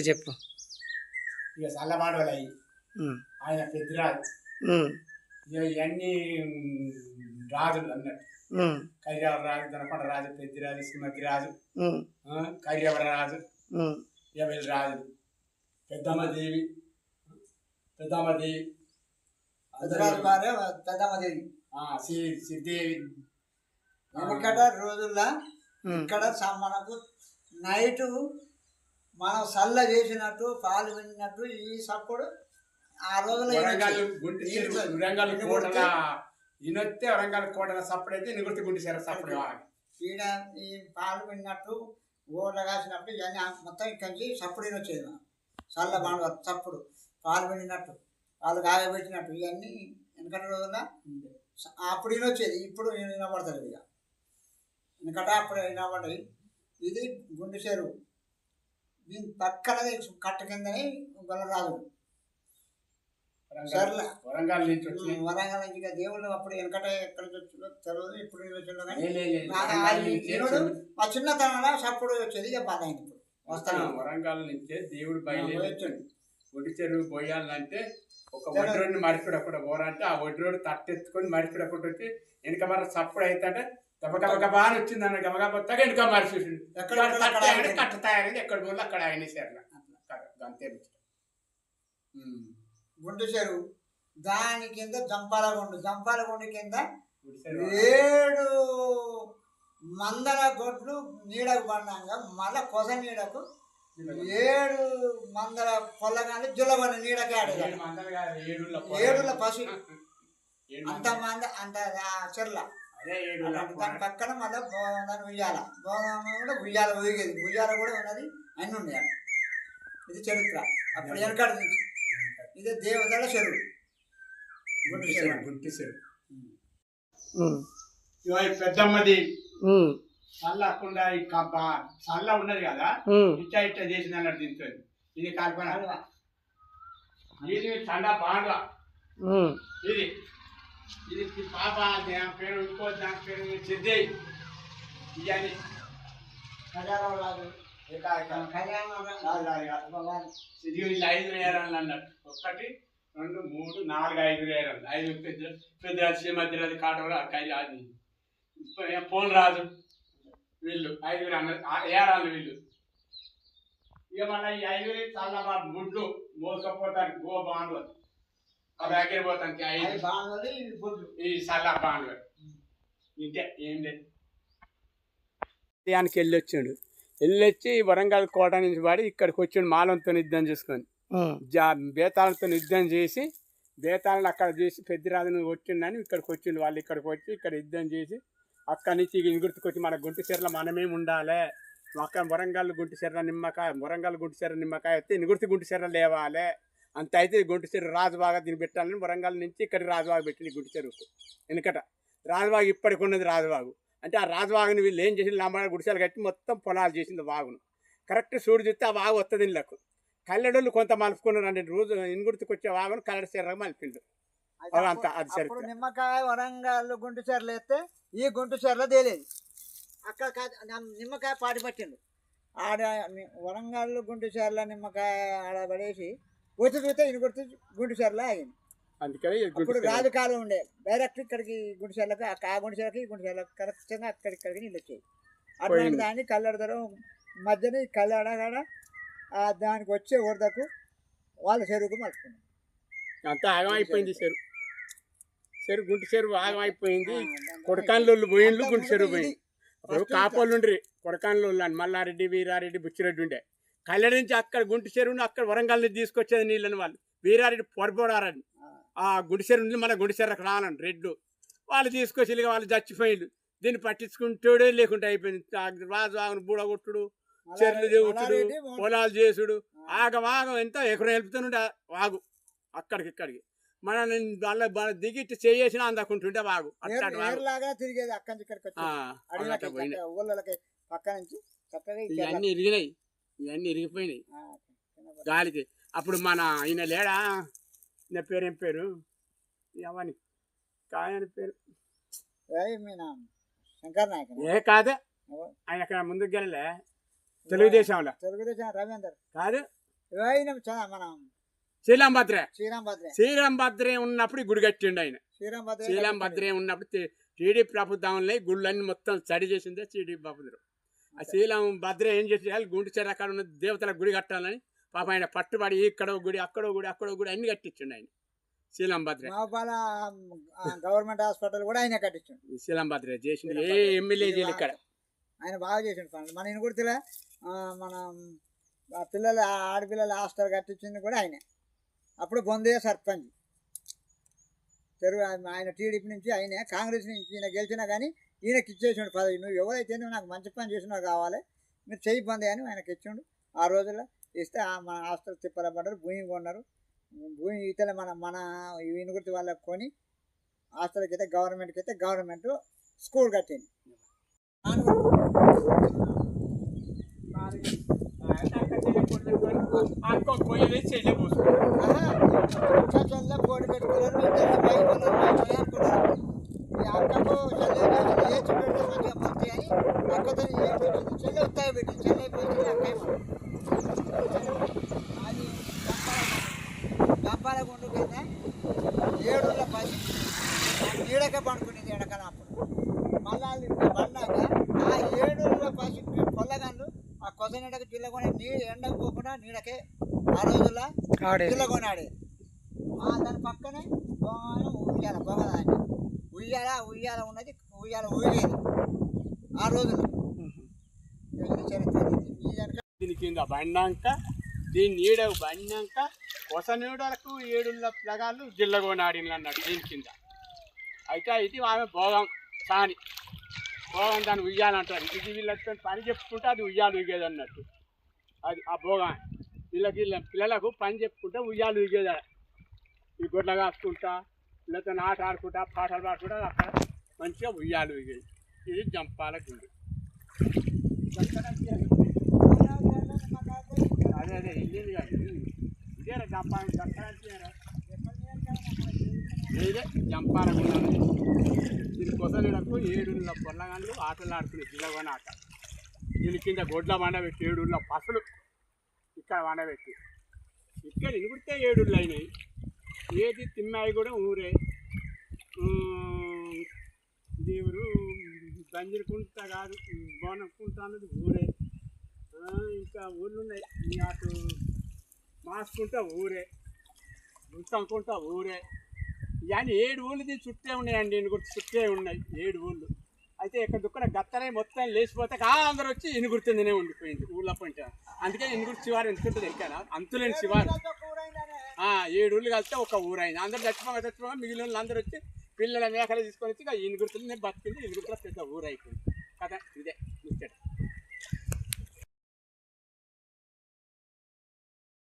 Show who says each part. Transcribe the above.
Speaker 1: చెప్పు.
Speaker 2: ఇక చల్లబాడలు అయ్యి ఆయన పెద్దరాజు. ఇక ఇవన్నీ రాజులు అన్నట్టు. కైరావర రాజు, దొనకొండ రాజు, పెద్దిరాజు, శ్రీమతి రాజు, కైరావర రాజు, ఎవరి రాజులు, పెద్దమ్మదేవి, శ్రీదేవి.
Speaker 3: వెనకట రోజుల్లో ఇక్కడ మనకు నైటు మనం సల్ల చేసినట్టు పాలు విన్నట్టు ఈ సప్పుడు ఆ రోజుల్లో
Speaker 2: ఇనొత్తే వరంగల్ కోటల సప్పుడు అయితే నిగుర్తి గుంటి సేర సప్పుడు
Speaker 3: ఈడ ఈ పాలు విన్నట్టు ఊళ్ళ కాసినప్పుడు ఇవన్నీ మొత్తం ఇక్కడి నుంచి సప్పుడు వినొచ్చేది. చల్ల బాగా సప్పుడు పాలు విన్నట్టు పాలు కాగబెట్టినట్టు ఇవన్నీ వెనకటి రోజుల్లో అప్పుడు వినొచ్చేది. ఇప్పుడు వినపడతారు ఇక. వెనకట అప్పుడు వినపడ్డాయి. ఇది గుండు చెరువు. దీని పక్కన కట్ట కిందని గొల్లరాజు
Speaker 2: వరంగల్ నుంచి
Speaker 3: ఇక దేవుళ్ళు అప్పుడు వెనకట ఎక్కడ వచ్చిందో తెలియదు. ఇప్పుడు మా చిన్నతనంలో సప్పుడు వచ్చేది. ఇక బాధ అయింది. ఇప్పుడు
Speaker 2: వస్తాను వరంగల్ నుంచే దేవుడు బయలుదేరి ఒడి చెరువు పోయాలంటే ఒక వడ్రోడ్ని మరిచుడు అక్కడ పోరంటే ఆ వడ్రోడ్ తట్టెత్తుకొని మరిచుడు అక్కడ వచ్చి వెనక మరి సప్పుడు అయితే గబగబా అని వచ్చింది అన్న గబగబా వెనక మరిచి కట్ట తయారైంది. ఎక్కడ పోతే అక్కడ ఆయన సేరల అంతే.
Speaker 3: గుండు చెరువు దాని కింద జంపాలగుండు కింద 7 మందల గొడ్లు నీడకు పడినాక మళ్ళా కొస నీడకు 7 మందల పొల్లగానే జుల్లబడి నీడకి ఆడేది. 7 పశు అంత మంది అంత చెర్ల. దాని పక్కన మళ్ళీ దాన్ని ఉయ్యాల కూడా ఉయ్యాల ఊగేది. ఉయ్యాల కూడా ఉన్నది. అన్నీ ఉన్నాయి. ఇది చరిత్ర అప్పుడు వెనకాడ నుంచి. ఇది దేవతల చెరువు, గుంటి చెరువు.
Speaker 2: పెద్దమ్మది చల్లకుండా చల్ల ఉన్నది కదా, ఇట్లా ఇట్లా చేసింది అన్నట్టు తింటుంది. ఇది కల్పన. ఇది చల్ల బాండ్వ. ఇది ఇది పాప దాని పేరు ఇంకో దాని పేరు సిద్ధి. ఇవన్నీ సిద్ధి 5 వేరాలు అన్నట్టు. 1 2 3 4 5 వేరాలు. 5 పెద్ద శ్రీమతిరాజు కాటవరు అది పోన్ రాజు వీళ్ళు 5 ఏరాలు వీళ్ళు. ఇక మళ్ళీ ఈ 5 చల్ల గుడ్లు మోసుకపోతాను గో బాండ్లు ఆ దగ్గర పోతాను. ఈ చల్ల బాండ్లు ఇంకే ఏం లేదు. దానికి వెళ్ళొచ్చాడు. వెళ్ళొచ్చి వరంగల్ కోట నుంచి పడి ఇక్కడికి వచ్చాడు. మాలంతో యుద్ధం చేసుకొని బేతాళంతో యుద్ధం చేసి బేతాళను అక్కడ చేసి పెద్దిరాజును వచ్చిండని ఇక్కడికి వచ్చిండు. వాళ్ళు ఇక్కడికి వచ్చి ఇక్కడ యుద్ధం చేసి అక్కడి నుంచి గుర్తుకొచ్చి మన గుంటి చెర్ల మనమేమి ఉండాలి. అక్కడ వరంగల్ గుంటి చెర్ల నిమ్మకాయ అయితే నిగుర్తి గుంటి చెర్ల లేవాలి అంత అయితే గుంటి చెరువు రాజుబాగా దీన్ని పెట్టాలని వరంగల్ నుంచి ఇక్కడికి రాజుబాగా పెట్టింది. గుంటి చెరువుకు వెనుకట రాజుబాగు ఇప్పటికి ఉన్నది. రాజుబాగు అంటే ఆ రాజుబాగుని వీళ్ళు ఏం చేసింది, లంబాడ గుడిసెలు కట్టి మొత్తం పొలాలు చేసింది. వాగును కరెక్ట్ చూడు చూస్తే ఆ వాగు వస్తుంది. ఇళ్ళకు కల్లెడోళ్ళు కొంత మలుపుకున్నారు. అంటే రోజు ఇనుగుర్తికి వచ్చే వాగును కల్లెడ చెర్రగా మలిపిండు. అంతా అది సరే.
Speaker 3: నిమ్మకాయ వరంగల్ గుంటు చెర్లు వేస్తే ఈ గుంటు చెర్ల తేలేదు. అక్కడ నిమ్మకాయ పాటి పట్టిండు. ఆడ వరంగల్ గుంటు చెర్ల నిమ్మకాయ ఆడ పడేసి వచ్చి చూస్తే ఇనుగుర్తి గుంటు చెర్ల ఆగింది.
Speaker 2: అందుకని
Speaker 3: ఇప్పుడు రాజు కాలం ఉండే డైరెక్ట్ ఇక్కడికి గుంటు చెర్లకు ఆ గుంటు చెర్లకి గుంటు చెర్లకు కరెక్ట్గా అక్కడిక్కడికి నీళ్ళు వచ్చాయి. అట్లాంటి దాన్ని కల్లెడతారు మధ్యన ఈ కల్లెడ దానికి వచ్చే వరదకు వాళ్ళ చెరువుకు మలుచుకున్నారు.
Speaker 2: అంతా ఆగమైపోయింది. చెరువు గుంటి చెరువు ఆగమైపోయింది. కొడకాన్లోళ్ళు పోయిండ్లు, గుంటి చెరువు పోయింది. అప్పుడు కాపోళ్ళు ఉండ్రి కొడకాన్లోళ్ళు అని మల్లారెడ్డి, వీరారెడ్డి, బుచ్చిరెడ్డి ఉండే. కల్లెడ నుంచి అక్కడ గుంటి చెరువుని అక్కడ వరంగల్ నుంచి తీసుకొచ్చేది నీళ్ళని. వాళ్ళు వీరారెడ్డి పొరపోడారని ఆ గుడి చెరువు నుంచి మన గుడి చెరువుకు రానండి రెడ్లు వాళ్ళు తీసుకొచ్చి వాళ్ళు చచ్చిపోయిండు. దీన్ని పట్టించుకుంటూడే లేకుండా అయిపోయింది. రాజు ఆగను బూడగొట్టుడు, చెర్లు దేవుడు, పొలాలు చేసుడు, ఆగం ఎంత ఎకరం వెళ్తుండే వాగు అక్కడికి మన వాళ్ళ దిగి చేసిన అందకుంటుంటే వాగు
Speaker 3: అట్లాగా తిరిగేది. అక్కడి పక్క నుంచి
Speaker 2: ఇవన్నీ ఇరిగినాయి, ఇవన్నీ ఇరిగిపోయినాయి గాలికి. అప్పుడు మన ఈయన లేడా, ఈయన పేరు ఏం పేరు, అవని కాయని పేరు
Speaker 3: శంకర్ నాయక్
Speaker 2: కాదు. ఆయన అక్కడ ముందుకు వెళ్ళలే తెలుగుదేశంలో
Speaker 3: రవీందర్
Speaker 2: కాదు
Speaker 3: మనం
Speaker 2: శ్రీరాంభద్రే
Speaker 3: శ్రీరాంభద్రే
Speaker 2: శ్రీరాంభద్రే ఉన్నప్పుడు ఈ గుడి కట్టిండు ఆయన.
Speaker 3: శ్రీరాంభద్రే
Speaker 2: శ్రీరాంభద్రే ఉన్నప్పుడు టీడీపీ ప్రభుత్వంలో ఈ గుళ్ళన్నీ మొత్తం స్టడీ చేసిందే టీడీపీ ప్రభుత్వం. ఆ శ్రీరాంభద్రే ఏం చేసేయాలి, గుండు చెర అక్కడ ఉన్న దేవతల గుడి కట్టాలని పాప ఆయన పట్టుబడి ఇక్కడో గుడి అక్కడో గుడి అన్ని కట్టించండి ఆయన శ్రీరాంభద్రే.
Speaker 3: గవర్నమెంట్ హాస్పిటల్ కూడా ఆయన కట్టించండి.
Speaker 2: శ్రీరాంభద్రే చేసింది ఏ ఎమ్మెల్యే చేయలేదు ఇక్కడ.
Speaker 3: ఆయన బాగా చేసిండు పనులు. మన ఈయన గుర్తులే మన పిల్లల ఆడపిల్లల హాస్టల్ కట్టించింది కూడా ఆయనే. అప్పుడు బొందయ్య సర్పంచ్ తెరువు ఆయన టీడీపీ నుంచి ఆయనే, కాంగ్రెస్ నుంచి ఈయన గెలిచినా కానీ ఈయనకి ఇచ్చేసిండు పదవి. నువ్వు ఎవరైతే నాకు మంచి పని చేసినా కావాలి మీరు చెయ్యి పొందే అని ఆయనకి ఇచ్చిండు. ఆ రోజుల్లో ఇస్తే మన హాస్టల్ తిప్పలబడ్డారు, భూమి కొన్నారు. భూమి ఇతర మన ఈయన గుర్తు వాళ్ళకి కొని హాస్టల్కి అయితే గవర్నమెంట్కి అయితే గవర్నమెంట్ స్కూల్ కట్టింది. పోటీ పెట్టుకున్నారు, అక్కకు ఏచి పెడితే మంచిగా పడతాయి అని అక్కతో చెల్లి ఉత్తాయి పెట్టి చెల్లి అయిపోతుంది అక్కయ్య. అది గంపాల గుండు కింద 7 పసి నీడక పండుకునేది ఎడకన. అప్పుడు మళ్ళీ పడినాక ఆ 7 పసి పొల్లగాళ్ళు ఆ కొత్త నీడకు జిల్లకొని ఎండకు పోకుండా నీడకే ఆ రోజుల్లో జిల్లకొని ఆడేది. దాని పక్కనే ఉయ్యాల పొగదాన్ని ఉయ్యాల ఉన్నది, ఉయ్యాల ఊగేది ఆ రోజుల్లో.
Speaker 2: దీని కింద బండాక దీని నీడకు బండాక కొస నీడలకు 7 ప్లగాలు జిల్లగోని ఆడినలు అన్నాడు దీని కింద. అయితే ఇది ఆమె భోగం సాని భోగం దాన్ని ఉయ్యాలంటారు. ఇది వీళ్ళతో పని చెప్పుకుంటే అది ఉయ్యాలు ఊగేది అన్నట్టు. అది ఆ భోగం పిల్లలకు పని చెప్పుకుంటే ఉయ్యాలు ఊగేది. ఈ గొడ్ల కాసుకుంటా వీళ్ళతో ఆట ఆడుకుంటా పాటలు పాడుకుంటా అక్కడ మంచిగా ఉయ్యాలు ఊగేది. ఇది జంపాల గుండు. అదే వెళ్ళింది కాదు ఇదేనా జంపాల ఇదే జంపాల గుండు. దీని కొసలుడకు 7 పొల్లగాళ్ళు ఆటలు ఆడుకునేది జిల్లగోని ఆట. దీని కింద గొడ్ల వండబెట్టి 7 పసులు ఇక్కడ వండబెట్టి ఇక్కడ ఇనుగుడితే 7 అయినాయి. ఏది తిమ్మాయి కూడా ఊరే. దేవుడు బంజిరుకుంటా కాదు బోనకుంటా అన్నది ఊరే. ఇంకా ఊళ్ళు ఉన్నాయి, అటు మాసుకుంటా ఊరే, గుంటనుకుంటా ఊరే. ఇవన్నీ 7 ఊళ్ళు దీని చుట్టే ఉన్నాయండి. ఇనుగుర్తి చుట్టే ఉన్నాయి 7 ఊళ్ళు. అయితే ఇక్కడ దుక్కన గత్తనే మొత్తం లేచిపోతే అందరూ వచ్చి ఇనుగుర్తుందనే ఉండిపోయింది ఊళ్ళ పంట. అందుకే ఇనుగుర్తి శివారు ఎందుకుంటుంది ఎక్కడ అంతులేని శివారు. 7 ఊళ్ళు కలిస్తే ఒక ఊరైంది. అందరూ చచ్చిపోగా మిగిలిన వాళ్ళు అందరూ వచ్చి పిల్లల మేకలు తీసుకొని వచ్చి ఇనుగుర్తులు బతికింది. ఇనుగుర్తులో పెద్ద ఊరు అయిపోయింది కదా. ఇదే ముచ్చట.